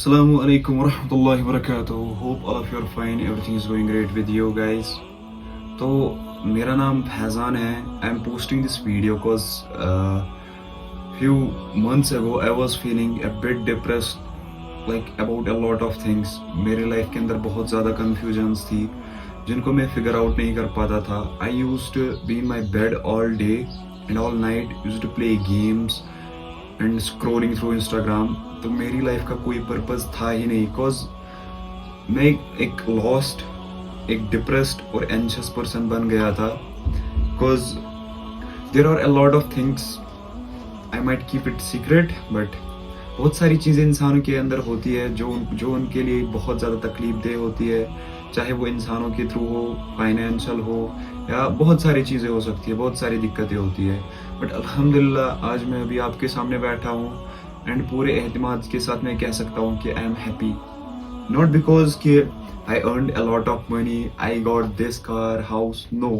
Assalamu alaikum wa rahmatullahi wa barakatuh. Hope all of you are fine. Everything is going great with you guys. तो मेरा नाम फैज़ान है. I'm posting this video because few months ago I was feeling a bit depressed, like about a lot of things. मेरे life के अंदर बहुत ज़्यादा confusions थी जिनको मैं figure out नहीं कर पाता था. I used to be in my bed all day and all night, used to play games and scrolling through Instagram. तो मेरी लाइफ का कोई पर्पस था ही नहीं, बिकॉज मैं एक लॉस्ट, एक डिप्रेस्ड और एंशियस पर्सन बन गया था. Because there are a lot of things, I might keep it secret, but बहुत सारी चीज़ें इंसानों के अंदर होती है जो उनके लिए बहुत ज़्यादा तकलीफ देह होती है, चाहे वो इंसानों के थ्रू हो, फाइनेंशियल हो, या बहुत सारी चीज़ें हो सकती है, बहुत सारी दिक्कतें होती है. बट अल्हम्दुलिल्लाह आज मैं अभी आपके सामने बैठा हूँ एंड पूरे एहतिमाद के साथ मैं कह सकता हूँ कि I am happy. Not because कि I earned a lot of money, I got this car, house, no,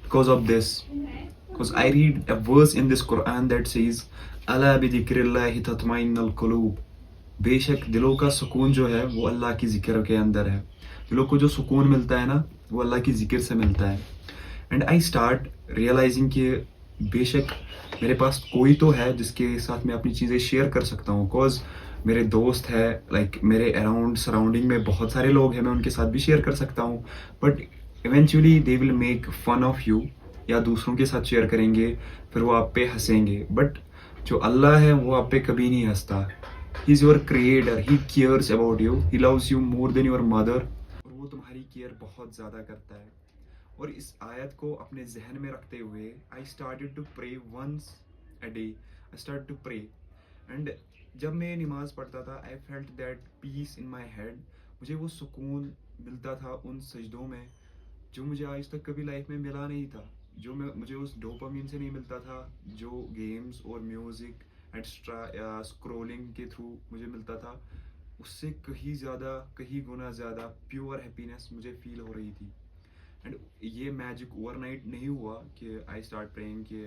because of this. Because I read a verse in this Quran that says अला बिज़िक्रिल्लाहि तत्मइन्नुल कुलूब. बेशक दिलों का सुकून जो है वो अल्लाह की जिक्र के अंदर है. दिलों को जो सुकून मिलता है ना, वो अल्लाह की जिक्र से मिलता है. एंड आई स्टार्ट रियलाइजिंग कि बेशक मेरे पास कोई तो है जिसके साथ मैं अपनी चीज़ें शेयर कर सकता हूँ. बिकॉज मेरे दोस्त है, लाइक मेरे अराउंड सराउंडिंग में बहुत सारे लोग हैं, मैं उनके साथ भी शेयर कर सकता हूँ. But eventually they will make fun of you, या दूसरों के साथ शेयर करेंगे फिर वो आप पे हंसेंगे. बट जो अल्लाह है वो आप पे कभी नहीं हंसता. He is your creator, he cares about you, he loves you more than your mother. और वो तुम्हारी केयर बहुत ज़्यादा करता है. और इस आयत को अपने जहन में रखते हुए I started to pray once a day. I start to pray and जब मैं नमाज पढ़ता था I felt that peace in my head. मुझे वो सुकून मिलता था उन सजदों में जो मुझे आज तक कभी लाइफ में मिला नहीं था, जो मुझे उस डोपामीन से नहीं मिलता था जो गेम्स और म्यूज़िक एक्स्ट्रा या स्क्रोलिंग के थ्रू मुझे मिलता था. उससे कहीं ज़्यादा, कहीं गुना ज़्यादा प्योर हैप्पीनेस मुझे फील हो रही थी. एंड ये मैजिक ओवरनाइट नहीं हुआ कि आई स्टार्ट प्रेइंग कि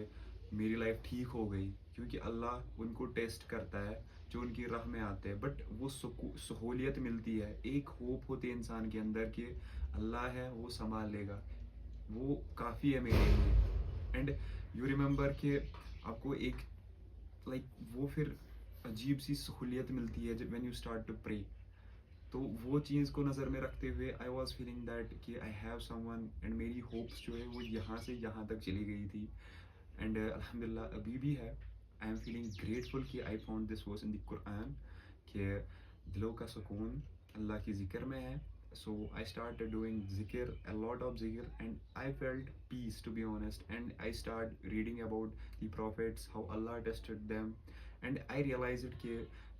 मेरी लाइफ ठीक हो गई, क्योंकि अल्लाह उनको टेस्ट करता है जो उनकी राह में आते हैं. बट वो सहूलियत मिलती है, एक होप होती है इंसान के अंदर कि अल्लाह है वो संभाल लेगा, वो काफ़ी है मेरे लिए. एंड यू रिमेंबर कि आपको एक वो फिर अजीब सी सहूलियत मिलती है जब when you start to pray. तो वो चीज़ को नज़र में रखते हुए आई वॉज फीलिंग दैट कि आई हैव समवन, एंड मेरी होप्स जो है वो यहाँ से यहाँ तक चली गई थी. एंड अल्हम्दुलिल्लाह अभी भी है. आई एम फीलिंग ग्रेटफुल कि I found this verse in the Quran कि दिलों का सुकून अल्लाह की ज़िक्र में है. So I started doing zikr, a lot of zikr, and I felt peace, to be honest. And I started reading about the prophets, how Allah tested them, and I realized कि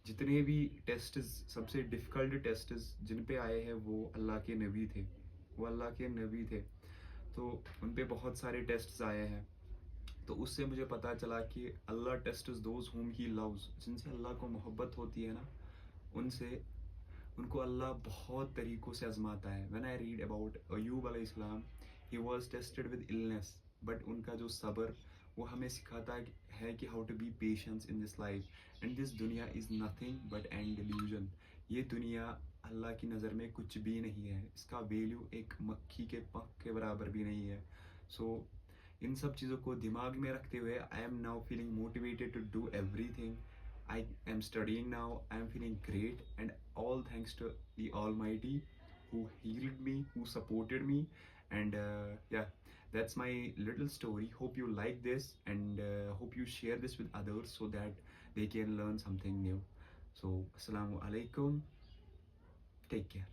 जितने भी टेस्ट, सबसे difficult test जिन पे आए हैं वो अल्लाह के नबी थे, वो अल्लाह के नबी थे. तो उन पे बहुत सारे टेस्ट्स आए हैं. तो उससे मुझे पता चला कि अल्लाह टेस्ट्स दोज हुम ही लव्स. जिनसे अल्लाह को मोहब्बत होती है ना, उनसे उनको अल्लाह बहुत तरीक़ों से आजमाता है. व्हेन आई रीड अबाउट अय्यूब अलैहिस्सलाम, he was tested with illness, but उनका जो सब्र वो हमें सिखाता है कि how to be patience in this life. And this दुनिया is nothing but an delusion. ये दुनिया अल्लाह की नज़र में कुछ भी नहीं है, इसका वैल्यू एक मक्खी के पंख के बराबर भी नहीं है. सो इन सब चीज़ों को दिमाग में रखते हुए I am now feeling motivated to do everything. I am studying now. I am feeling great, and all thanks to the Almighty who healed me, who supported me, and yeah, that's my little story. Hope you like this, and hope you share this with others so that they can learn something new. So, Assalamu alaikum. Take care.